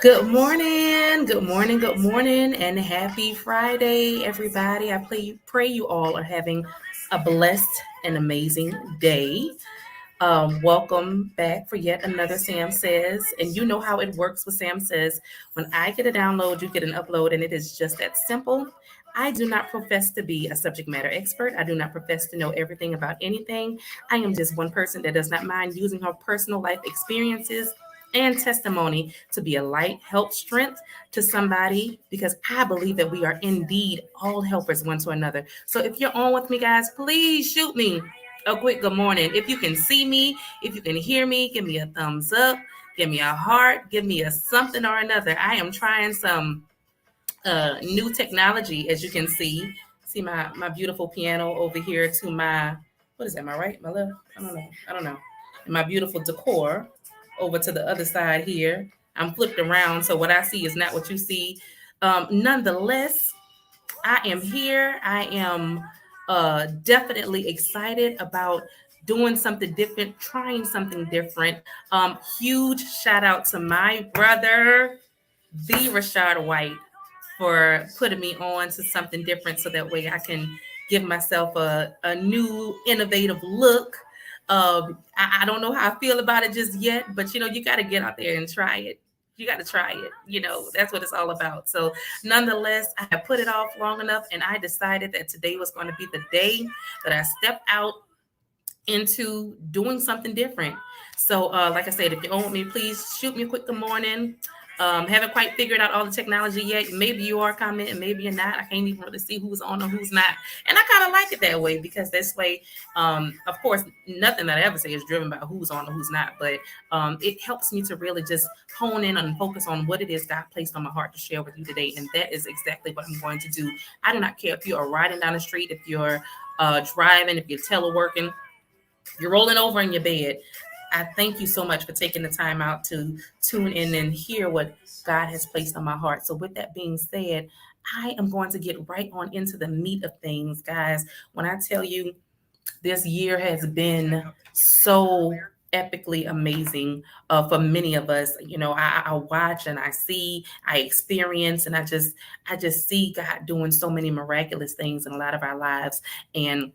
Good morning, good morning, good morning, and happy Friday, everybody. Pray you all are having a blessed and amazing day. Welcome back for yet another Sam Says. And you know how it works with Sam Says. When I get a download, you get an upload, and it is just that simple. I do not profess to be a subject matter expert. I do not profess to know everything about anything. I am just one person that does not mind using her personal life experiences and testimony to be a light, help, strength to somebody because I believe that we are indeed all helpers one to another. So if you're on with me, guys, please shoot me a quick good morning. If you can see me, if you can hear me, give me a thumbs up, give me a heart, give me a something or another. I am trying some new technology, as you can see. See my beautiful piano over here to my what is that? My right, my left? I don't know. And my beautiful decor over to the other side here. I'm flipped around, so what I see is not what you see. Nonetheless, I am here. I am definitely excited about doing something different, trying something different. Huge shout out to my brother, the Rashad White, for putting me on to something different so that way I can give myself a new innovative look. I don't know how I feel about it just yet, but you got to get out there and try it. You got to try it. That's what it's all about. So, nonetheless, I have put it off long enough, and I decided that today was going to be the day that I step out into doing something different. So, like I said, if you own me, please shoot me a quick good morning. Haven't quite figured out all the technology yet. Maybe you are commenting, maybe you're not. I can't even really see who's on or who's not. And I kind of like it that way because this way, of course, nothing that I ever say is driven by who's on or who's not. But it helps me to really just hone in and focus on what it is God placed on my heart to share with you today. And that is exactly what I'm going to do. I do not care if you are riding down the street, if you're driving, if you're teleworking, you're rolling over in your bed. I thank you so much for taking the time out to tune in and hear what God has placed on my heart. So, with that being said, I am going to get right on into the meat of things, guys. When I tell you this year has been so epically amazing for many of us. I watch and I see, I experience, and I just see God doing so many miraculous things in a lot of our lives. And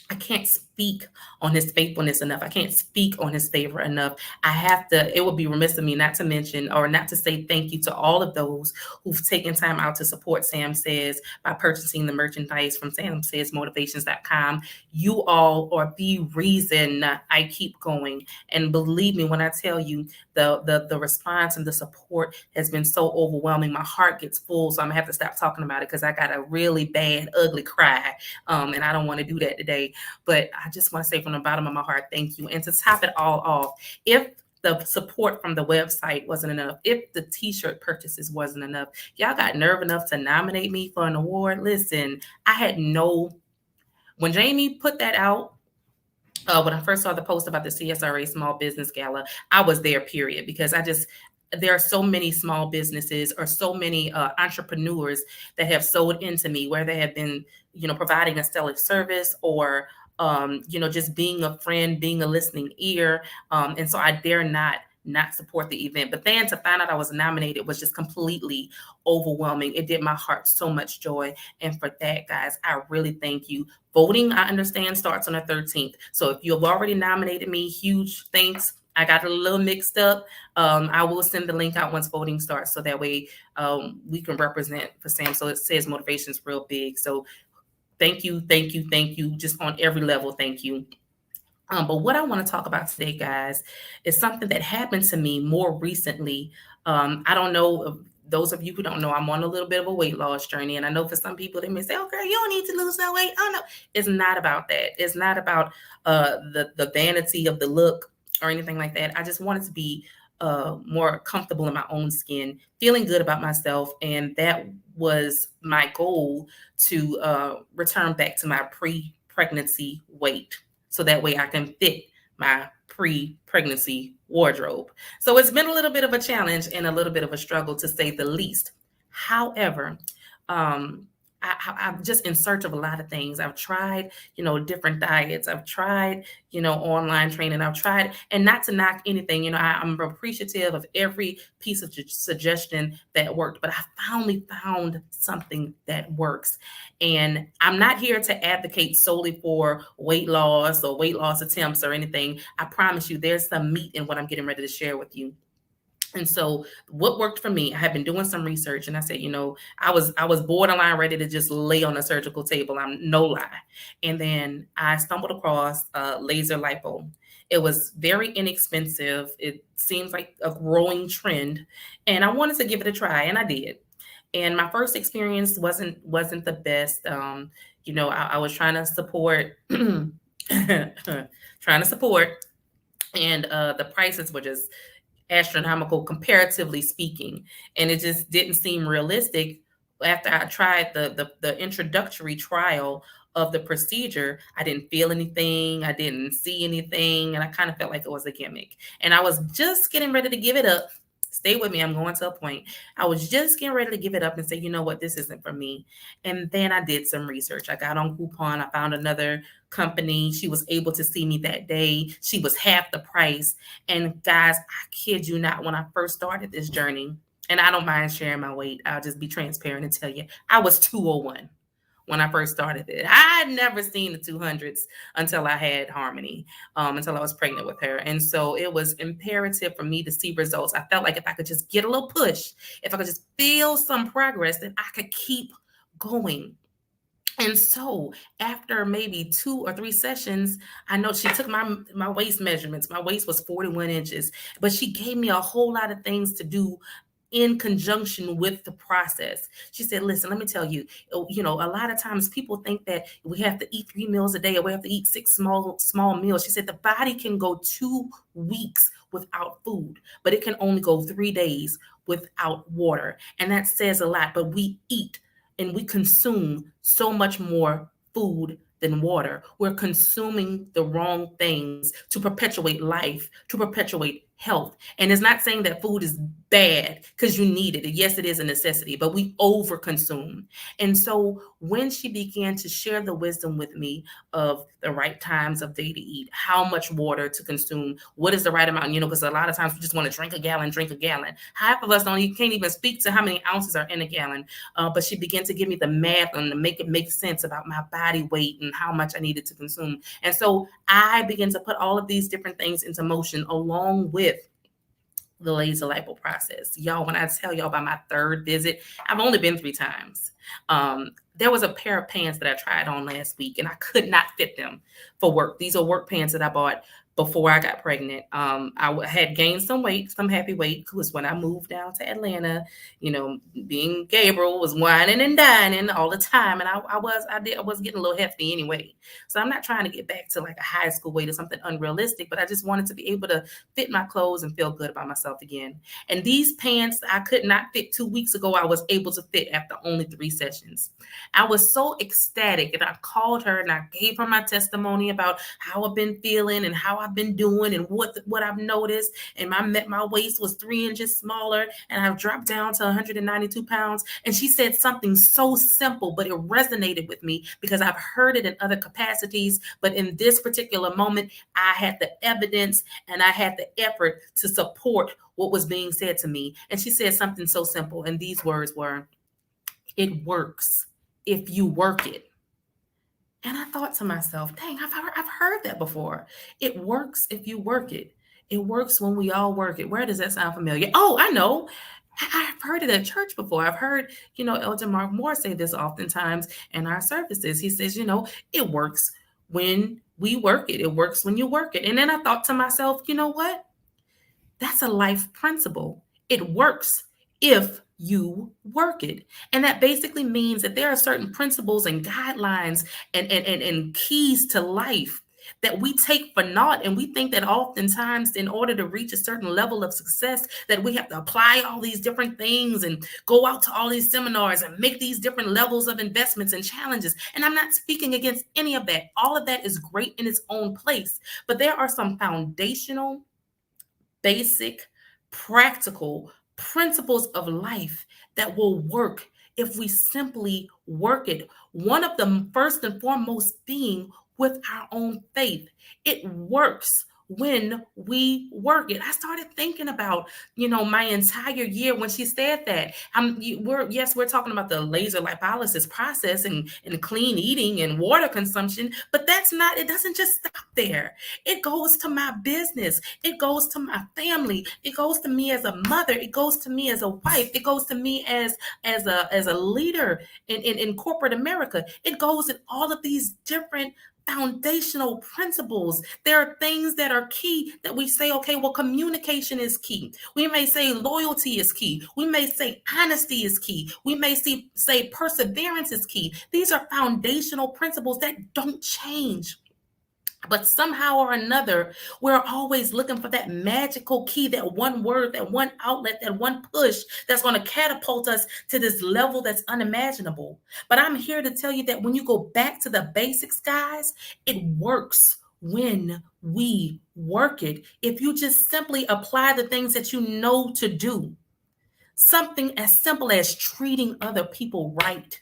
I can't speak on his faithfulness enough. I can't speak on his favor enough. It would be remiss of me not to mention or not to say thank you to all of those who've taken time out to support Sam Says by purchasing the merchandise from SamSaysMotivations.com. You all are the reason I keep going. And believe me when I tell you, the response and the support has been so overwhelming. My heart gets full, so I'm gonna have to stop talking about it because I got a really bad, ugly cry. And I don't want to do that today. But I just want to say from the bottom of my heart, thank you. And to top it all off, if the support from the website wasn't enough, if the t-shirt purchases wasn't enough, y'all got nerve enough to nominate me for an award. Listen, when Jamie put that out, when I first saw the post about the CSRA Small Business Gala, I was there, period, because there are so many small businesses or so many entrepreneurs that have sold into me where they have been, providing a stellar service or, just being a friend, being a listening ear. And so I dare not support the event. But then to find out I was nominated was just completely overwhelming. It did my heart so much joy. And for that, guys, I really thank you. Voting, I understand, starts on the 13th. So if you have already nominated me, huge thanks. I got a little mixed up. I will send the link out once voting starts so that way we can represent for Sam. So it says motivation's real big. So thank you, thank you, thank you. Just on every level, thank you. But what I want to talk about today, guys, is something that happened to me more recently. I don't know. Those of you who don't know, I'm on a little bit of a weight loss journey. And I know for some people, they may say, oh, girl, you don't need to lose that weight. Oh, no, it's not about that. It's not about the vanity of the look or anything like that. I just wanted to be more comfortable in my own skin, feeling good about myself. And that was my goal to return back to my pre-pregnancy weight. So that way I can fit my pre-pregnancy wardrobe. So it's been a little bit of a challenge and a little bit of a struggle to say the least. However, I'm just in search of a lot of things. I've tried, different diets. I've tried, online training. I've tried, and not to knock anything, I'm appreciative of every piece of suggestion that worked, but I finally found something that works. And I'm not here to advocate solely for weight loss or weight loss attempts or anything. I promise you, there's some meat in what I'm getting ready to share with you. And so what worked for me, I had been doing some research and I said, I was borderline ready to just lay on a surgical table. I'm no lie. And then I stumbled across laser lipo. It was very inexpensive. It seems like a growing trend. And I wanted to give it a try, and I did. And my first experience wasn't the best. I was trying to support trying to support, and the prices were just astronomical comparatively speaking, and it just didn't seem realistic. After I tried the introductory trial of the procedure, I didn't feel anything, I didn't see anything, and I kind of felt like it was a gimmick. And I was just getting ready to give it up. Stay with me, I'm going to a point. I was just getting ready to give it up and say, you know what, this isn't for me. And then I did some research. I got on Groupon, I found another company. She was able to see me that day. She was half the price. And guys, I kid you not, when I first started this journey, and I don't mind sharing my weight, I'll just be transparent and tell you, I was 201 when I first started it. I had never seen the 200s until I had Harmony, until I was pregnant with her. And so it was imperative for me to see results. I felt like if I could just get a little push, if I could just feel some progress, then I could keep going. And so after maybe 2 or 3 sessions, I know she took my waist measurements. My waist was 41 inches, but she gave me a whole lot of things to do in conjunction with the process. She said, listen, let me tell you, a lot of times people think that we have to eat 3 meals a day or we have to eat 6 small meals. She said the body can go 2 weeks without food, but it can only go 3 days without water. And that says a lot, but we eat and we consume so much more food than water. We're consuming the wrong things to perpetuate life, to perpetuate health. And it's not saying that food is bad because you need it. Yes, it is a necessity, but we overconsume. And so when she began to share the wisdom with me of the right times of day to eat, how much water to consume, what is the right amount, because a lot of times we just want to drink a gallon. Half of us can't even speak to how many ounces are in a gallon. But she began to give me the math and to make it make sense about my body weight and how much I needed to consume. And so I began to put all of these different things into motion along with the laser lipo process. Y'all, when I tell y'all about my third visit, I've only been 3 times. There was a pair of pants that I tried on last week and I could not fit them for work. These are work pants that I bought before I got pregnant. I had gained some weight, some happy weight, because when I moved down to Atlanta, being Gabriel was whining and dining all the time, and I was getting a little hefty anyway. So I'm not trying to get back to like a high school weight or something unrealistic, but I just wanted to be able to fit my clothes and feel good about myself again. And these pants I could not fit 2 weeks ago, I was able to fit after only 3 sessions. I was so ecstatic, and I called her and I gave her my testimony about how I've been feeling and how I've been doing and what I've noticed. And my waist was 3 inches smaller, and I've dropped down to 192 pounds. And she said something so simple, but it resonated with me because I've heard it in other capacities. But in this particular moment, I had the evidence and I had the effort to support what was being said to me. And she said something so simple. And these words were, it works if you work it. And I thought to myself, dang, I've heard that before. It works if you work it. It works when we all work it. Where does that sound familiar? Oh, I know. I've heard it at church before. I've heard, Elder Mark Moore say this oftentimes in our services. He says, it works when we work it. It works when you work it. And then I thought to myself, you know what? That's a life principle. It works if you work it. And that basically means that there are certain principles and guidelines and keys to life that we take for naught. And we think that oftentimes in order to reach a certain level of success, that we have to apply all these different things and go out to all these seminars and make these different levels of investments and challenges. And I'm not speaking against any of that. All of that is great in its own place. But there are some foundational, basic, practical principles of life that will work if we simply work it. One of them, first and foremost, being with our own faith. It works when we work it. I started thinking about, my entire year when she said that. We're talking about the laser lipolysis process and clean eating and water consumption, but it doesn't just stop there. It goes to my business. It goes to my family. It goes to me as a mother. It goes to me as a wife. It goes to me as a leader in corporate America. It goes in all of these different foundational principles. There are things that are key that we say, okay, well, communication is key. We may say loyalty is key. We may say honesty is key. We may say perseverance is key. These are foundational principles that don't change. But somehow or another, we're always looking for that magical key, that one word, that one outlet, that one push that's going to catapult us to this level that's unimaginable. But I'm here to tell you that when you go back to the basics, guys, it works when we work it. If you just simply apply the things that you know to do, something as simple as treating other people right.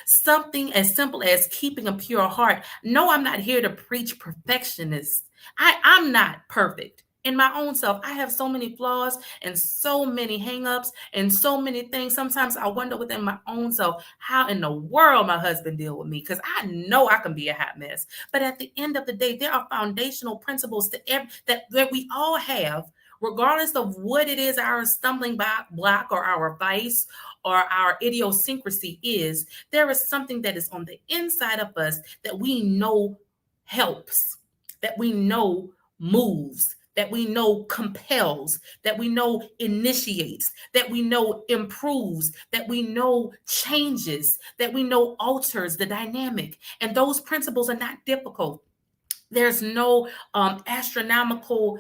Something as simple as keeping a pure heart. No, I'm not here to preach perfectionist. I'm not perfect. In my own self, I have so many flaws and so many hangups and so many things. Sometimes I wonder within my own self, how in the world my husband deal with me, because I know I can be a hot mess. But at the end of the day, there are foundational principles that we all have, regardless of what it is our stumbling block or our vice or our idiosyncrasy is. There is something that is on the inside of us that we know helps, that we know moves, that we know compels, that we know initiates, that we know improves, that we know changes, that we know alters the dynamic. And those principles are not difficult. There's no astronomical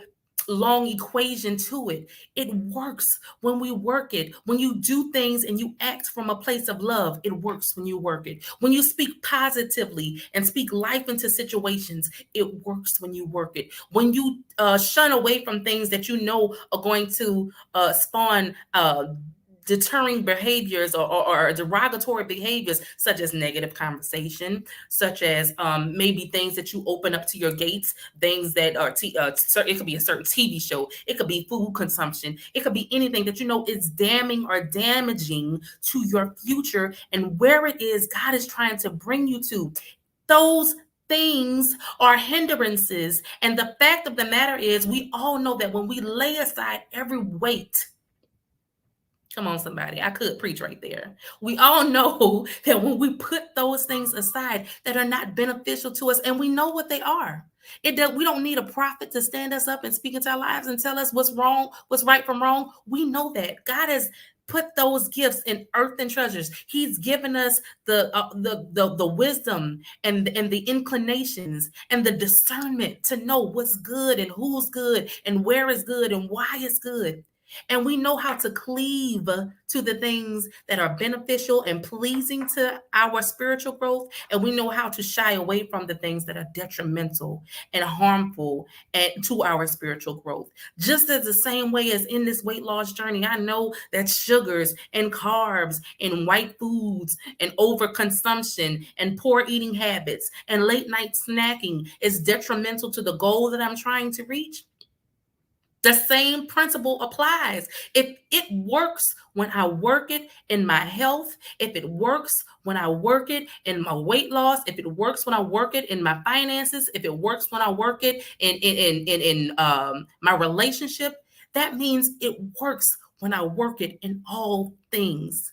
long equation to it. It works when we work it. When you do things and you act from a place of love, it works when you work it. When you speak positively and speak life into situations, it works when you work it. When you shun away from things that you know are going to spawn deterring behaviors or derogatory behaviors, such as negative conversation, such as maybe things that you open up to your gates, things that are, it could be a certain TV show, it could be food consumption, it could be anything that you know is damning or damaging to your future and where it is God is trying to bring you to. Those things are hindrances. And the fact of the matter is, we all know that when we lay aside every weight, come on, somebody. I could preach right there. We all know that when we put those things aside that are not beneficial to us, and we know what they are. We don't need a prophet to stand us up and speak into our lives and tell us what's wrong, what's right from wrong. We know that God has put those gifts in earthen treasures. He's given us the wisdom and the inclinations and the discernment to know what's good and who's good and where is good and why it's good. And we know how to cleave to the things that are beneficial and pleasing to our spiritual growth. And we know how to shy away from the things that are detrimental and harmful to our spiritual growth. Just as the same way as in this weight loss journey, I know that sugars and carbs and white foods and overconsumption and poor eating habits and late night snacking is detrimental to the goal that I'm trying to reach. The same principle applies. If it works when I work it in my health, if it works when I work it in my weight loss, if it works when I work it in my finances, if it works when I work it in my relationship, that means it works when I work it in all things.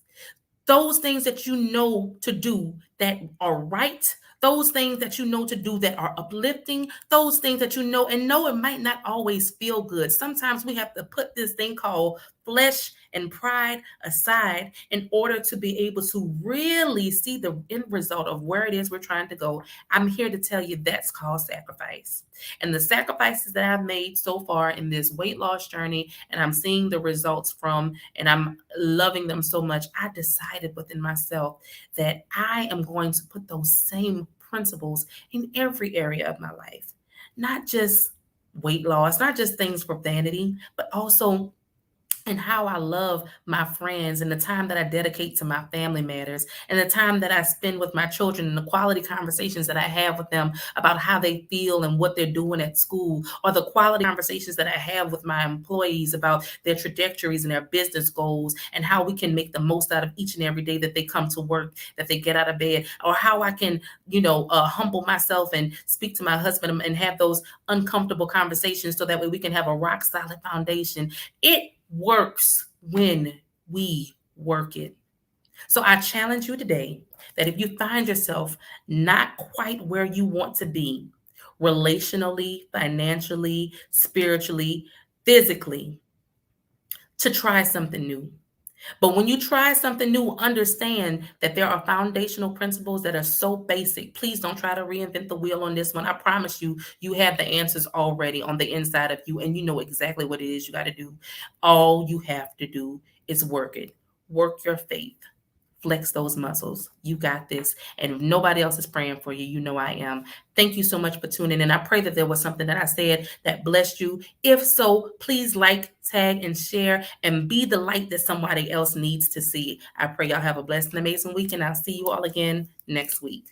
Those things that you know to do that are right, those things that you know to do that are uplifting, those things that you know, and know it might not always feel good. Sometimes we have to put this thing called flesh and pride aside in order to be able to really see the end result of where it is we're trying to go. I'm here to tell you that's called sacrifice. And the sacrifices that I've made so far in this weight loss journey, and I'm seeing the results from, and I'm loving them so much, I decided within myself that I am going to put those same principles in every area of my life, not just weight loss, not just things for vanity, but also and how I love my friends and the time that I dedicate to my family matters and the time that I spend with my children and the quality conversations that I have with them about how they feel and what they're doing at school, or the quality conversations that I have with my employees about their trajectories and their business goals and how we can make the most out of each and every day that they come to work, that they get out of bed, or how I can, humble myself and speak to my husband and have those uncomfortable conversations so that way we can have a rock solid foundation. It works when we work it. So I challenge you today that if you find yourself not quite where you want to be, relationally, financially, spiritually, physically, to try something new. But when you try something new, understand that there are foundational principles that are so basic. Please don't try to reinvent the wheel on this one. I promise you, you have the answers already on the inside of you, and you know exactly what it is you got to do. All you have to do is work it. Work your faith. Flex those muscles. You got this. And if nobody else is praying for you, you know I am. Thank you so much for tuning in. I pray that there was something that I said that blessed you. If so, please like, tag, and share, and be the light that somebody else needs to see. I pray y'all have a blessed and amazing week, and I'll see you all again next week.